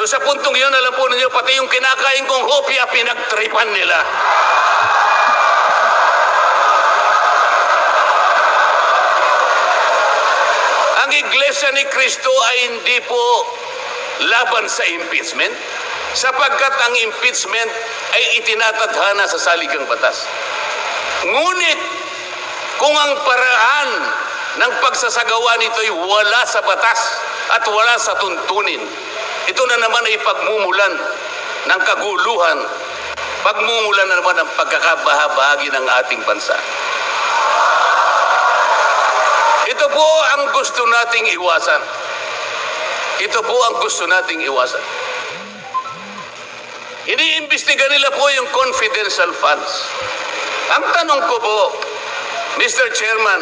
Doon sa puntong yun, alam po ninyo, pati yung kinakain kong hopya, pinagtripan nila. Ang Iglesia ni Cristo ay hindi po laban sa impeachment, sapagkat ang impeachment ay itinatadhana sa saligang batas. Ngunit, kung ang paraan ng pagsasagawa nito ay wala sa batas at wala sa tuntunin, ito na naman ay pagmumulan ng kaguluhan, pagmumulan na naman ng pagkakabahabahagi ng ating bansa. Ito po ang gusto nating iwasan. Ito po ang gusto nating iwasan. Iniimbestiga nila po yung confidential funds. Ang tanong ko po, Mr. Chairman,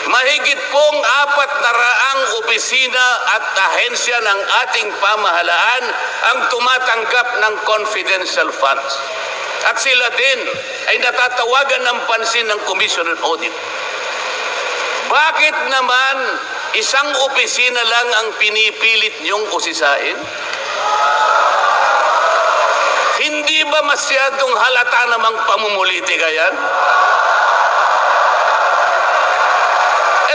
mahigit pong 400 opisina at ahensya ng ating pamahalaan ang tumatanggap ng confidential funds. At sila din ay natatawagan ng pansin ng Commission on Audit. Bakit naman isang opisina lang ang pinipilit niyong usisain? Hindi ba masyadong halata namang pamumulitika yan?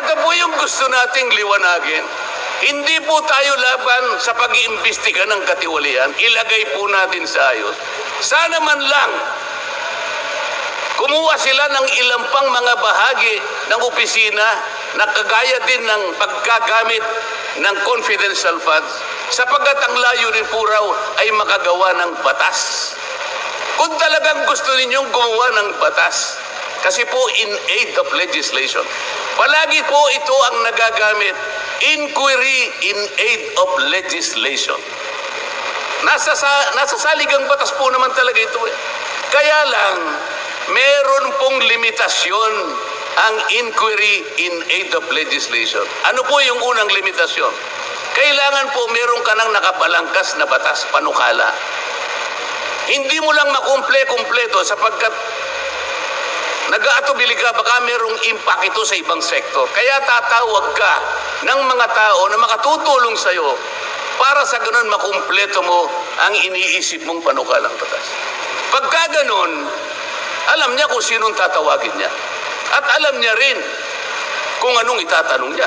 Ito po yung gusto nating liwanagin. Hindi po tayo laban sa pag-iimbestiga ng katiwalian. Ilagay po natin sa ayos. Sana man lang kumuha sila ng ilang pang mga bahagi ng opisina na kagaya din ng pagkagamit ng confidential funds, sapagkat ang layunin po raw ay makagawa ng batas. Kung talagang gusto ninyong gumawa ng batas, kasi po in aid of legislation, palagi po ito ang nagagamit, inquiry in aid of legislation. Nasa saligang batas po naman talaga ito eh. Kaya lang, meron pong limitasyon ang inquiry in aid of legislation. Ano po yung unang limitasyon? Kailangan po meron ka ng nakabalangkas na batas, panukala. Hindi mo lang makumple-kumpleto sapagkat nag-aatubili ka, baka merong impact ito sa ibang sektor. Kaya tatawag ka ng mga tao na makatutulong sa'yo para sa ganun makumpleto mo ang iniisip mong panukalang batas. Pagka ganun, alam niya kung sinong tatawagin niya. At alam niya rin kung anong itatanong niya.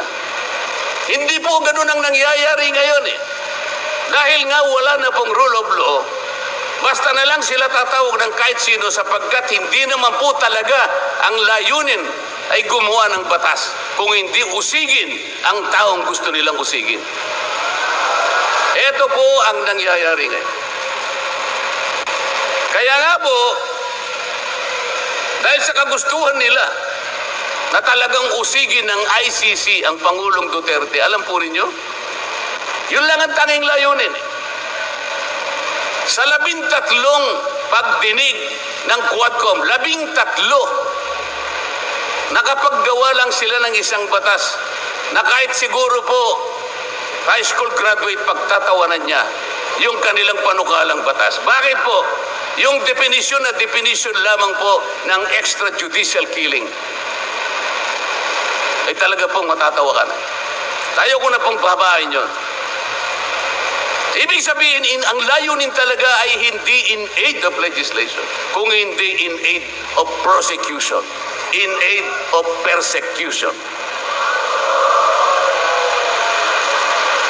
Hindi po ganun ang nangyayari ngayon eh. Dahil nga wala na pong rule of law, basta na lang sila tatawag ng kahit sino sapagkat hindi naman po talaga ang layunin ay gumawa ng batas kung hindi usigin ang taong gusto nilang usigin. Ito po ang nangyayari ngayon. Kaya nga po, dahil sa kagustuhan nila na talagang usigin ng ICC ang Pangulong Duterte, alam po rin nyo, yun lang ang tanging layunin. Sa 13 pagdinig ng Quadcom, 13, nakapaggawa lang sila ng isang batas na kahit siguro po high school graduate pagtatawanan niya yung kanilang panukalang batas. Bakit po? Yung definition na definition lamang po ng extrajudicial killing ay talaga pong matatawa ka na. Tayo ko na pong babain yun. Ibig sabihin, ang layunin talaga ay hindi in aid of legislation, kung hindi in aid of prosecution, in aid of persecution.